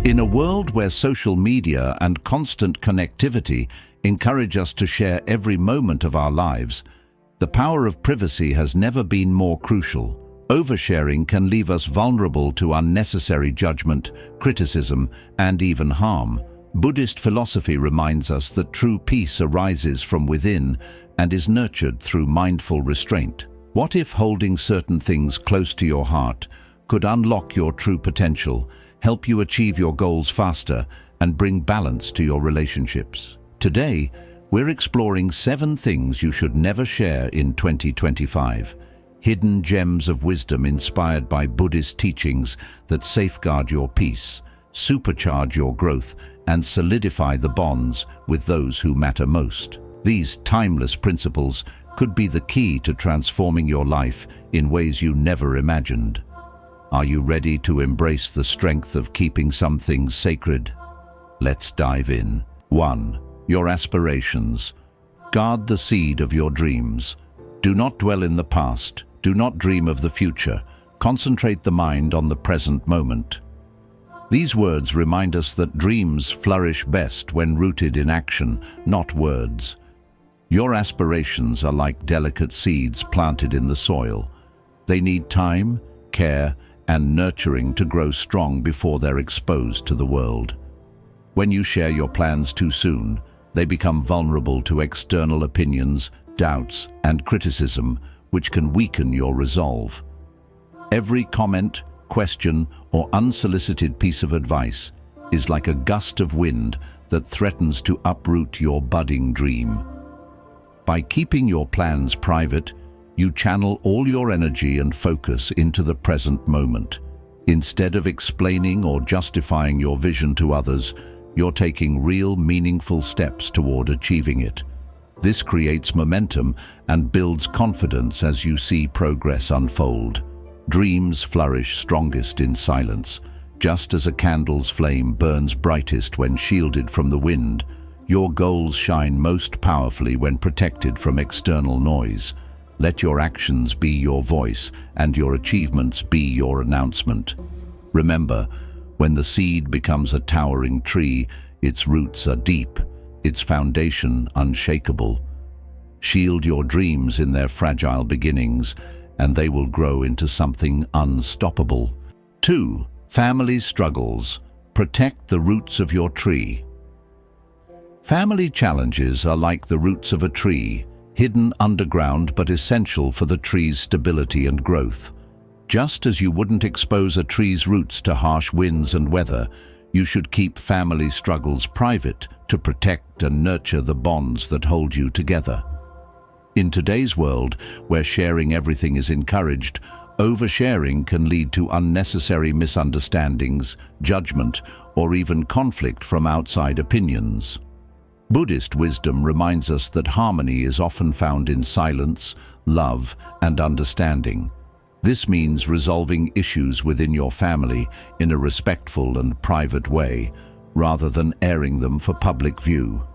In a world where social media and constant connectivity encourage us to share every moment of our lives, the power of privacy has never been more crucial. Oversharing can leave us vulnerable to unnecessary judgment, criticism, and even harm. Buddhist philosophy reminds us that true peace arises from within and is nurtured through mindful restraint. What if holding certain things close to your heart could unlock your true potential, help you achieve your goals faster, and bring balance to your relationships? Today, we're exploring 7 things you should never share in 2025. Hidden gems of wisdom inspired by Buddhist teachings that safeguard your peace, supercharge your growth, and solidify the bonds with those who matter most. These timeless principles could be the key to transforming your life in ways you never imagined. Are you ready to embrace the strength of keeping some things sacred? Let's dive in. 1. Your aspirations. Guard the seed of your dreams. Do not dwell in the past. Do not dream of the future. Concentrate the mind on the present moment. These words remind us that dreams flourish best when rooted in action, not words. Your aspirations are like delicate seeds planted in the soil. They need time, care, and nurturing to grow strong before they're exposed to the world. When you share your plans too soon, they become vulnerable to external opinions, doubts, and criticism, which can weaken your resolve. Every comment, question, or unsolicited piece of advice is like a gust of wind that threatens to uproot your budding dream. By keeping your plans private, you channel all your energy and focus into the present moment. Instead of explaining or justifying your vision to others, you're taking real, meaningful steps toward achieving it. This creates momentum and builds confidence as you see progress unfold. Dreams flourish strongest in silence. Just as a candle's flame burns brightest when shielded from the wind, your goals shine most powerfully when protected from external noise. Let your actions be your voice and your achievements be your announcement. Remember, when the seed becomes a towering tree, its roots are deep, its foundation unshakable. Shield your dreams in their fragile beginnings, and they will grow into something unstoppable. 2. Family struggles. Protect the roots of your tree. Family challenges are like the roots of a tree, hidden underground but essential for the tree's stability and growth. Just as you wouldn't expose a tree's roots to harsh winds and weather, you should keep family struggles private to protect and nurture the bonds that hold you together. In today's world, where sharing everything is encouraged, oversharing can lead to unnecessary misunderstandings, judgment, or even conflict from outside opinions. Buddhist wisdom reminds us that harmony is often found in silence, love, and understanding. This means resolving issues within your family in a respectful and private way, rather than airing them for public view.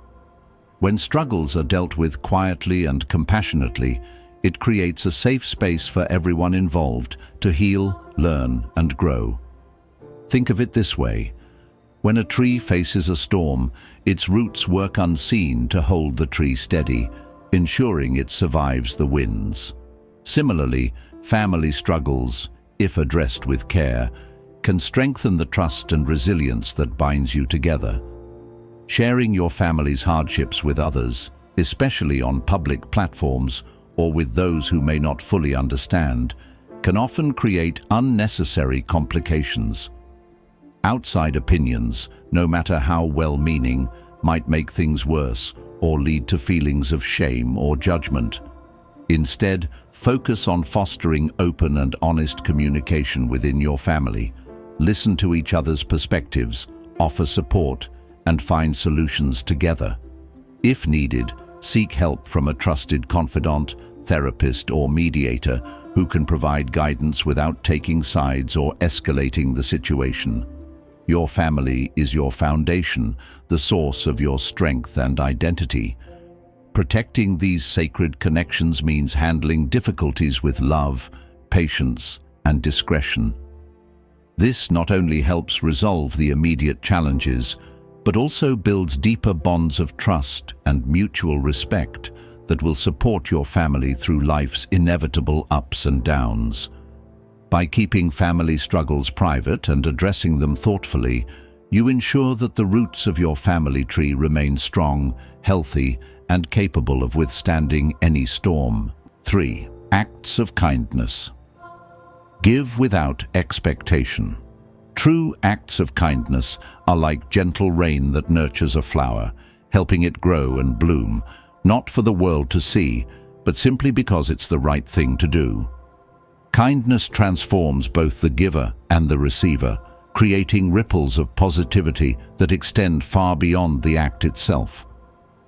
When struggles are dealt with quietly and compassionately, it creates a safe space for everyone involved to heal, learn, and grow. Think of it this way. When a tree faces a storm, its roots work unseen to hold the tree steady, ensuring it survives the winds. Similarly, family struggles, if addressed with care, can strengthen the trust and resilience that binds you together. Sharing your family's hardships with others, especially on public platforms or with those who may not fully understand, can often create unnecessary complications. Outside opinions, no matter how well-meaning, might make things worse or lead to feelings of shame or judgment. Instead, focus on fostering open and honest communication within your family. Listen to each other's perspectives, offer support, and find solutions together. If needed, seek help from a trusted confidant, therapist, or mediator who can provide guidance without taking sides or escalating the situation. Your family is your foundation, the source of your strength and identity. Protecting these sacred connections means handling difficulties with love, patience, and discretion. This not only helps resolve the immediate challenges, but also builds deeper bonds of trust and mutual respect that will support your family through life's inevitable ups and downs. By keeping family struggles private and addressing them thoughtfully, you ensure that the roots of your family tree remain strong, healthy, and capable of withstanding any storm. 3. Acts of kindness. Give without expectation. True acts of kindness are like gentle rain that nurtures a flower, helping it grow and bloom, not for the world to see, but simply because it's the right thing to do. Kindness transforms both the giver and the receiver, creating ripples of positivity that extend far beyond the act itself.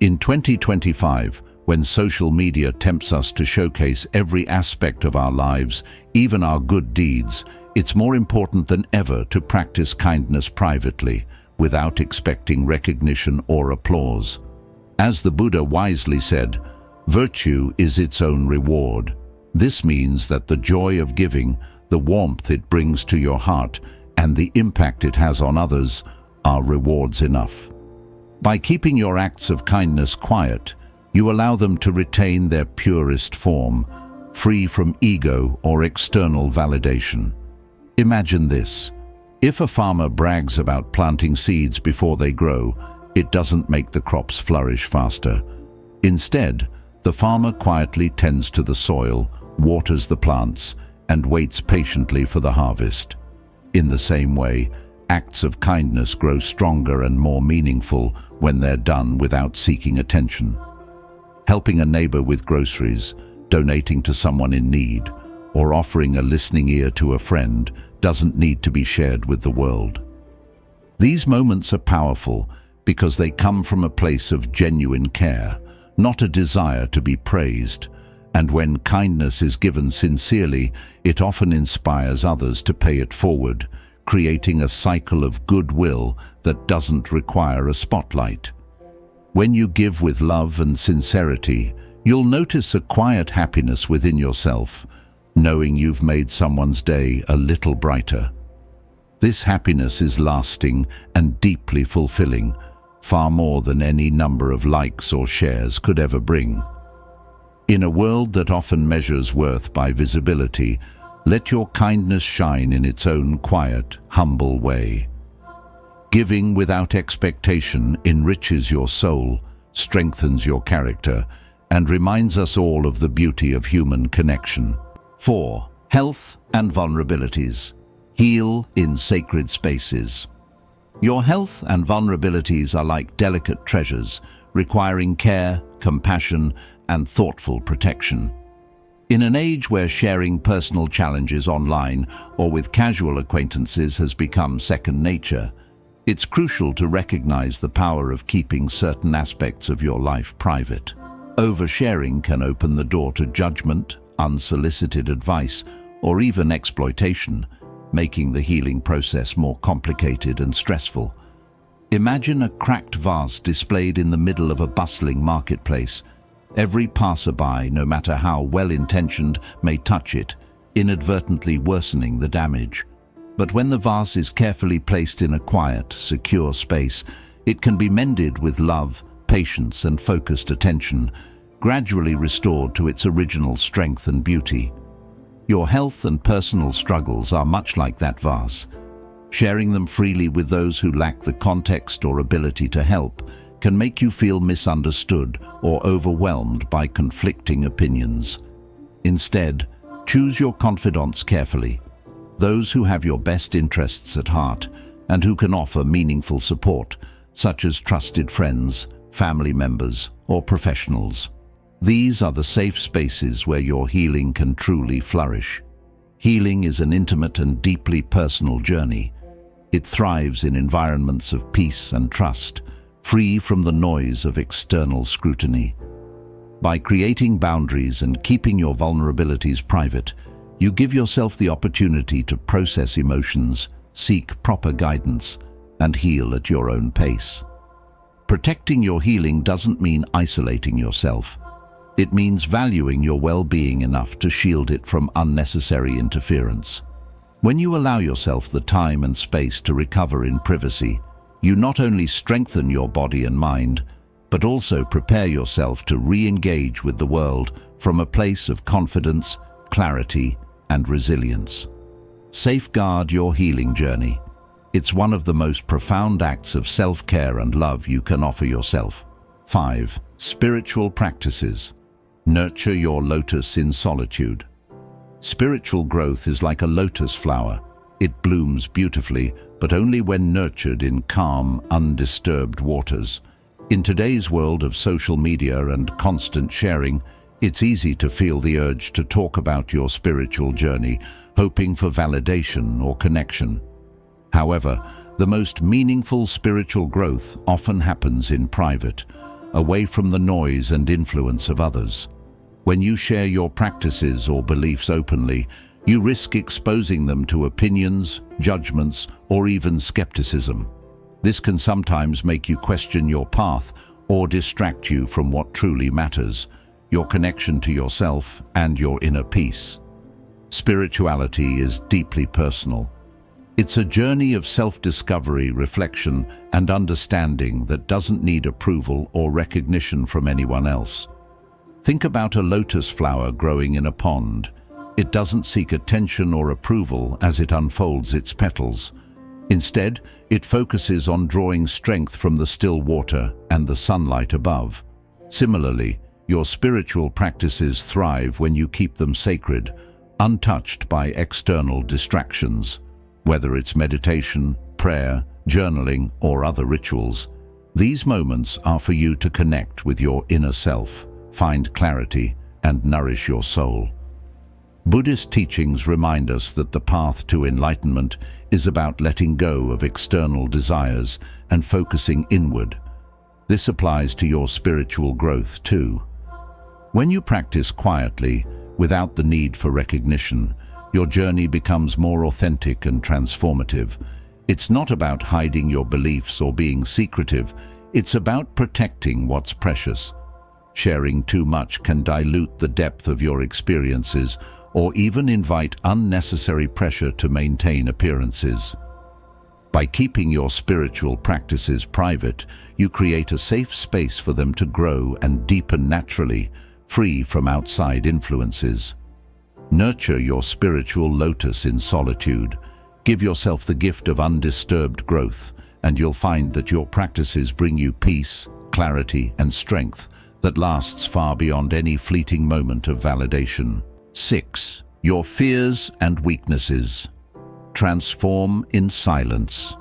In 2025, when social media tempts us to showcase every aspect of our lives, even our good deeds, it's more important than ever to practice kindness privately, without expecting recognition or applause. As the Buddha wisely said, virtue is its own reward. This means that the joy of giving, the warmth it brings to your heart, and the impact it has on others are rewards enough. By keeping your acts of kindness quiet, you allow them to retain their purest form, free from ego or external validation. Imagine this. If a farmer brags about planting seeds before they grow, it doesn't make the crops flourish faster. Instead, the farmer quietly tends to the soil, waters the plants, and waits patiently for the harvest. In the same way, acts of kindness grow stronger and more meaningful when they're done without seeking attention. Helping a neighbor with groceries, donating to someone in need, or offering a listening ear to a friend doesn't need to be shared with the world. These moments are powerful because they come from a place of genuine care, not a desire to be praised. And when kindness is given sincerely, it often inspires others to pay it forward, creating a cycle of goodwill that doesn't require a spotlight. When you give with love and sincerity, you'll notice a quiet happiness within yourself, knowing you've made someone's day a little brighter. This happiness is lasting and deeply fulfilling, far more than any number of likes or shares could ever bring. In a world that often measures worth by visibility, let your kindness shine in its own quiet, humble way. Giving without expectation enriches your soul, strengthens your character, and reminds us all of the beauty of human connection. 4. Health and vulnerabilities. Heal in sacred spaces. Your health and vulnerabilities are like delicate treasures, requiring care, compassion, and thoughtful protection. In an age where sharing personal challenges online or with casual acquaintances has become second nature, it's crucial to recognize the power of keeping certain aspects of your life private. Oversharing can open the door to judgment, unsolicited advice, or even exploitation, making the healing process more complicated and stressful. Imagine a cracked vase displayed in the middle of a bustling marketplace. Every passerby, no matter how well-intentioned, may touch it, inadvertently worsening the damage. But when the vase is carefully placed in a quiet, secure space, it can be mended with love, patience, and focused attention, gradually restored to its original strength and beauty. Your health and personal struggles are much like that vase. Sharing them freely with those who lack the context or ability to help can make you feel misunderstood or overwhelmed by conflicting opinions. Instead, choose your confidants carefully, those who have your best interests at heart and who can offer meaningful support, such as trusted friends, family members, or professionals. These are the safe spaces where your healing can truly flourish. Healing is an intimate and deeply personal journey. It thrives in environments of peace and trust, free from the noise of external scrutiny. By creating boundaries and keeping your vulnerabilities private, you give yourself the opportunity to process emotions, seek proper guidance, and heal at your own pace. Protecting your healing doesn't mean isolating yourself. It means valuing your well-being enough to shield it from unnecessary interference. When you allow yourself the time and space to recover in privacy, you not only strengthen your body and mind, but also prepare yourself to re-engage with the world from a place of confidence, clarity, and resilience. Safeguard your healing journey. It's one of the most profound acts of self-care and love you can offer yourself. 5. Spiritual practices. Nurture your lotus in solitude. Spiritual growth is like a lotus flower. It blooms beautifully, but only when nurtured in calm, undisturbed waters. In today's world of social media and constant sharing, it's easy to feel the urge to talk about your spiritual journey, hoping for validation or connection. However, the most meaningful spiritual growth often happens in private, away from the noise and influence of others. When you share your practices or beliefs openly, you risk exposing them to opinions, judgments, or even skepticism. This can sometimes make you question your path or distract you from what truly matters, your connection to yourself and your inner peace. Spirituality is deeply personal. It's a journey of self-discovery, reflection, and understanding that doesn't need approval or recognition from anyone else. Think about a lotus flower growing in a pond. It doesn't seek attention or approval as it unfolds its petals. Instead, it focuses on drawing strength from the still water and the sunlight above. Similarly, your spiritual practices thrive when you keep them sacred, untouched by external distractions. Whether it's meditation, prayer, journaling, or other rituals, these moments are for you to connect with your inner self, find clarity, and nourish your soul. Buddhist teachings remind us that the path to enlightenment is about letting go of external desires and focusing inward. This applies to your spiritual growth too. When you practice quietly, without the need for recognition, your journey becomes more authentic and transformative. It's not about hiding your beliefs or being secretive. It's about protecting what's precious. Sharing too much can dilute the depth of your experiences or even invite unnecessary pressure to maintain appearances. By keeping your spiritual practices private, you create a safe space for them to grow and deepen naturally, free from outside influences. Nurture your spiritual lotus in solitude. Give yourself the gift of undisturbed growth, and you'll find that your practices bring you peace, clarity, and strength that lasts far beyond any fleeting moment of validation. 6. Your fears and weaknesses. Transform in silence.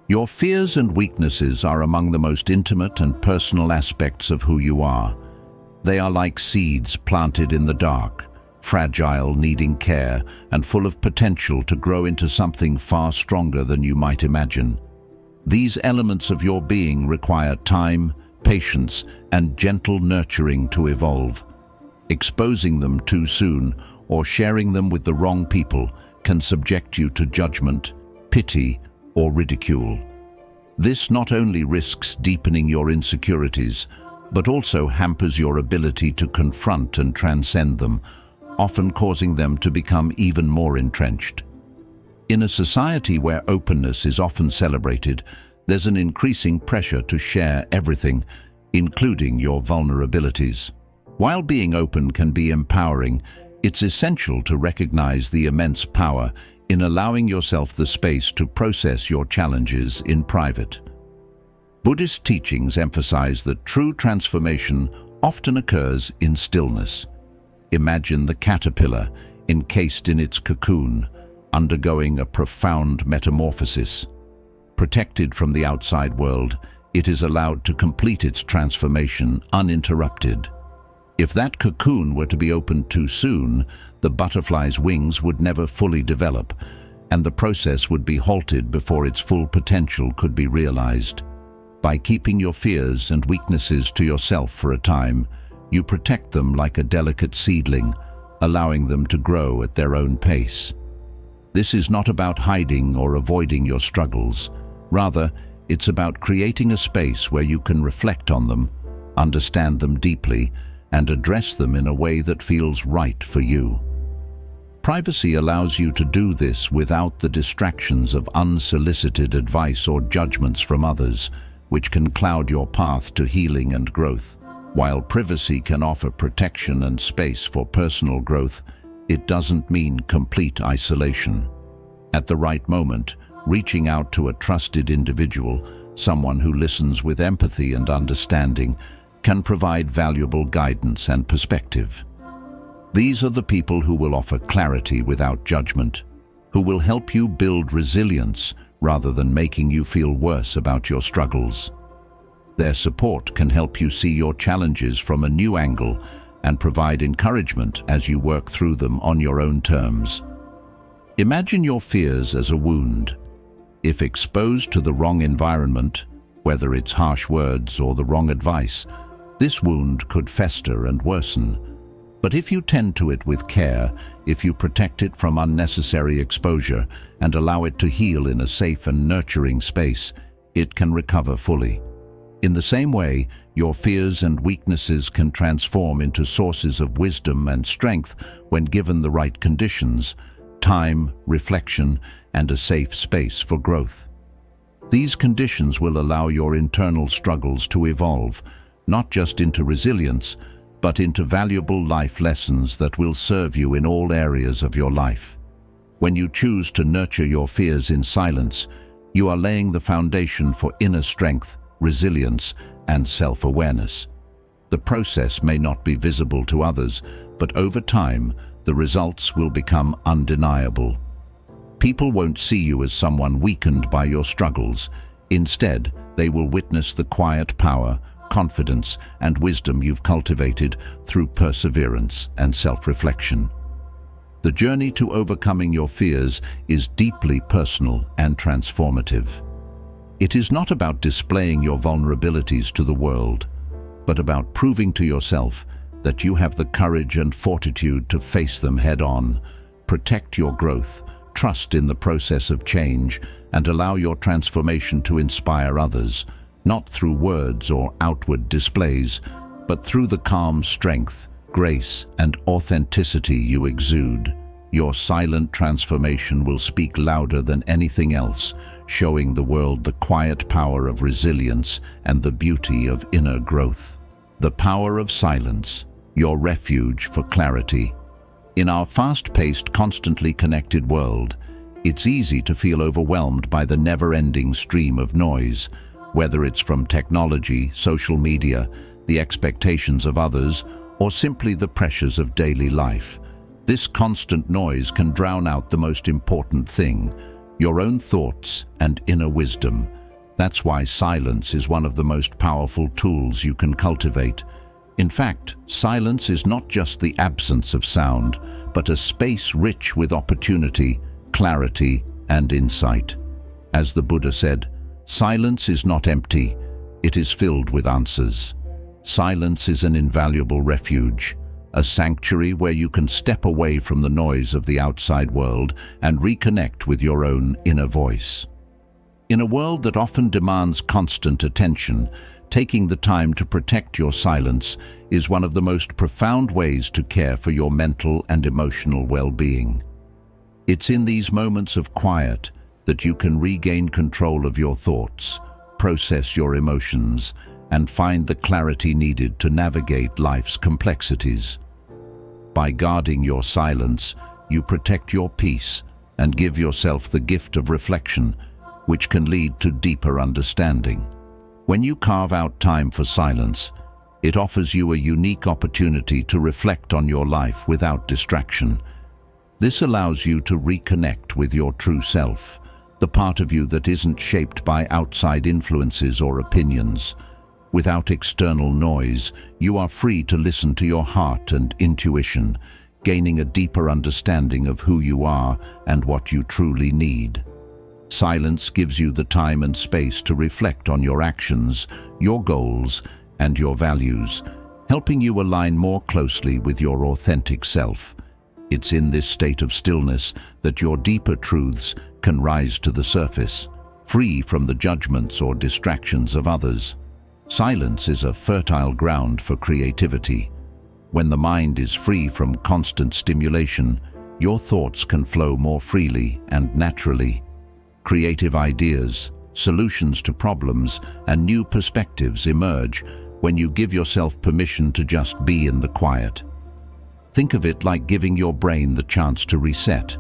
Your fears and weaknesses are among the most intimate and personal aspects of who you are. They are like seeds planted in the dark, fragile, needing care, and full of potential to grow into something far stronger than you might imagine. These elements of your being require time, patience, and gentle nurturing to evolve. Exposing them too soon or sharing them with the wrong people can subject you to judgment, pity, or ridicule. This not only risks deepening your insecurities, but also hampers your ability to confront and transcend them, often causing them to become even more entrenched. In a society where openness is often celebrated, there's an increasing pressure to share everything, including your vulnerabilities. While being open can be empowering, it's essential to recognize the immense power in allowing yourself the space to process your challenges in private. Buddhist teachings emphasize that true transformation often occurs in stillness. Imagine the caterpillar, encased in its cocoon, undergoing a profound metamorphosis. Protected from the outside world, it is allowed to complete its transformation uninterrupted. If that cocoon were to be opened too soon, the butterfly's wings would never fully develop, and the process would be halted before its full potential could be realized. By keeping your fears and weaknesses to yourself for a time, you protect them like a delicate seedling, allowing them to grow at their own pace. This is not about hiding or avoiding your struggles. Rather, it's about creating a space where you can reflect on them, understand them deeply, and address them in a way that feels right for you. Privacy allows you to do this without the distractions of unsolicited advice or judgments from others, which can cloud your path to healing and growth. While privacy can offer protection and space for personal growth, it doesn't mean complete isolation. At the right moment, reaching out to a trusted individual, someone who listens with empathy and understanding, can provide valuable guidance and perspective. These are the people who will offer clarity without judgment, who will help you build resilience rather than making you feel worse about your struggles. Their support can help you see your challenges from a new angle and provide encouragement as you work through them on your own terms. Imagine your fears as a wound. If exposed to the wrong environment, whether it's harsh words or the wrong advice, this wound could fester and worsen. But if you tend to it with care, if you protect it from unnecessary exposure and allow it to heal in a safe and nurturing space, it can recover fully. In the same way, your fears and weaknesses can transform into sources of wisdom and strength when given the right conditions, time, reflection, and a safe space for growth. These conditions will allow your internal struggles to evolve, not just into resilience, but into valuable life lessons that will serve you in all areas of your life. When you choose to nurture your fears in silence, you are laying the foundation for inner strength, resilience, and self-awareness. The process may not be visible to others, but over time, the results will become undeniable. People won't see you as someone weakened by your struggles. Instead, they will witness the quiet power, confidence, and wisdom you've cultivated through perseverance and self-reflection. The journey to overcoming your fears is deeply personal and transformative. It is not about displaying your vulnerabilities to the world, but about proving to yourself that you have the courage and fortitude to face them head-on. Protect your growth, trust in the process of change, and allow your transformation to inspire others, not through words or outward displays, but through the calm strength, grace, and authenticity you exude. Your silent transformation will speak louder than anything else, showing the world the quiet power of resilience and the beauty of inner growth. The power of silence, your refuge for clarity. In our fast-paced, constantly connected world, it's easy to feel overwhelmed by the never-ending stream of noise, whether it's from technology, social media, the expectations of others, or simply the pressures of daily life. This constant noise can drown out the most important thing, your own thoughts and inner wisdom. That's why silence is one of the most powerful tools you can cultivate. In fact, silence is not just the absence of sound, but a space rich with opportunity, clarity, and insight. As the Buddha said, silence is not empty, it is filled with answers. Silence is an invaluable refuge, a sanctuary where you can step away from the noise of the outside world and reconnect with your own inner voice. In a world that often demands constant attention, taking the time to protect your silence is one of the most profound ways to care for your mental and emotional well-being. It's in these moments of quiet that you can regain control of your thoughts, process your emotions, and find the clarity needed to navigate life's complexities. By guarding your silence, you protect your peace and give yourself the gift of reflection, which can lead to deeper understanding. When you carve out time for silence, it offers you a unique opportunity to reflect on your life without distraction. This allows you to reconnect with your true self, the part of you that isn't shaped by outside influences or opinions. Without external noise, you are free to listen to your heart and intuition, gaining a deeper understanding of who you are and what you truly need. Silence gives you the time and space to reflect on your actions, your goals, and your values, helping you align more closely with your authentic self. It's in this state of stillness that your deeper truths can rise to the surface, free from the judgments or distractions of others. Silence is a fertile ground for creativity. When the mind is free from constant stimulation, your thoughts can flow more freely and naturally. Creative ideas, solutions to problems, and new perspectives emerge when you give yourself permission to just be in the quiet. Think of it like giving your brain the chance to reset,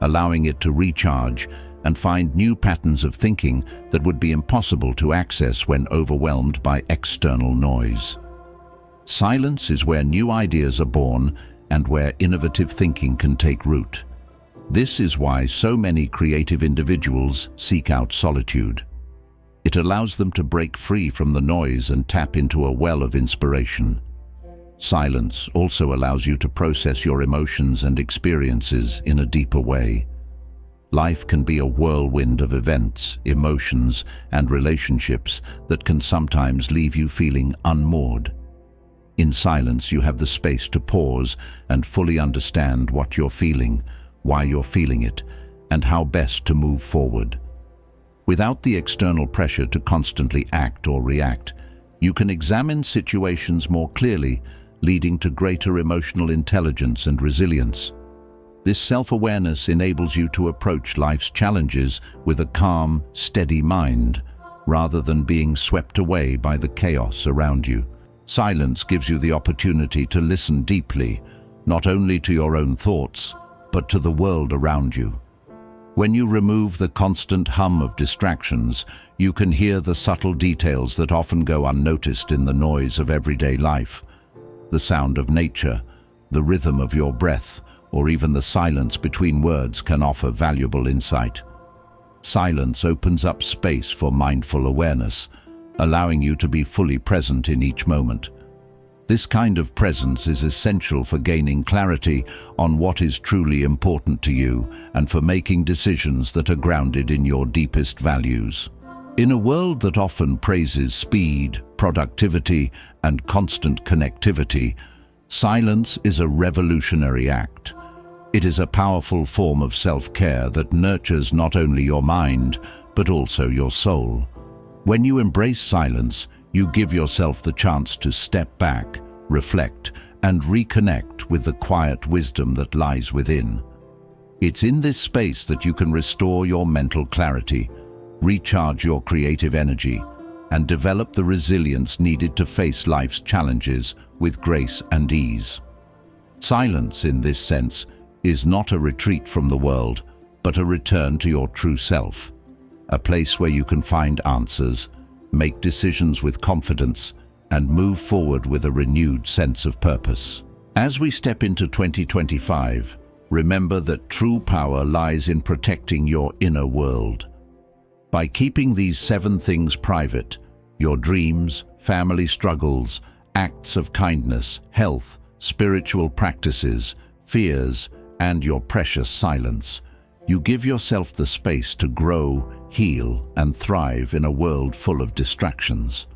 allowing it to recharge and find new patterns of thinking that would be impossible to access when overwhelmed by external noise. Silence is where new ideas are born and where innovative thinking can take root. This is why so many creative individuals seek out solitude. It allows them to break free from the noise and tap into a well of inspiration. Silence also allows you to process your emotions and experiences in a deeper way. Life can be a whirlwind of events, emotions, and relationships that can sometimes leave you feeling unmoored. In silence, you have the space to pause and fully understand what you're feeling, why you're feeling it, and how best to move forward. Without the external pressure to constantly act or react, you can examine situations more clearly, leading to greater emotional intelligence and resilience. This self-awareness enables you to approach life's challenges with a calm, steady mind, rather than being swept away by the chaos around you. Silence gives you the opportunity to listen deeply, not only to your own thoughts, but to the world around you. When you remove the constant hum of distractions, you can hear the subtle details that often go unnoticed in the noise of everyday life. The sound of nature, the rhythm of your breath, or even the silence between words can offer valuable insight. Silence opens up space for mindful awareness, allowing you to be fully present in each moment. This kind of presence is essential for gaining clarity on what is truly important to you and for making decisions that are grounded in your deepest values. In a world that often praises speed, productivity, and constant connectivity, silence is a revolutionary act. It is a powerful form of self-care that nurtures not only your mind, but also your soul. When you embrace silence, you give yourself the chance to step back, reflect, and reconnect with the quiet wisdom that lies within. It's in this space that you can restore your mental clarity, recharge your creative energy, and develop the resilience needed to face life's challenges with grace and ease. Silence, in this sense, is not a retreat from the world, but a return to your true self, a place where you can find answers, make decisions with confidence, and move forward with a renewed sense of purpose. As we step into 2025, remember that true power lies in protecting your inner world. By keeping these 7 things private, your dreams, family struggles, acts of kindness, health, spiritual practices, fears, and your precious silence, you give yourself the space to grow, heal, and thrive in a world full of distractions.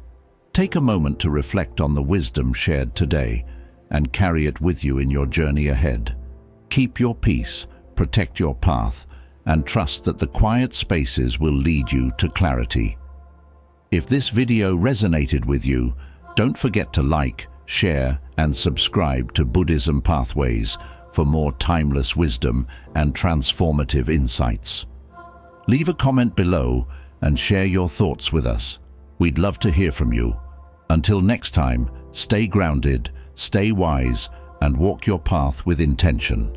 Take a moment to reflect on the wisdom shared today and carry it with you in your journey ahead. Keep your peace, protect your path, and trust that the quiet spaces will lead you to clarity. If this video resonated with you, don't forget to like, share, and subscribe to Buddhism Pathways for more timeless wisdom and transformative insights. Leave a comment below and share your thoughts with us. We'd love to hear from you. Until next time, stay grounded, stay wise, and walk your path with intention.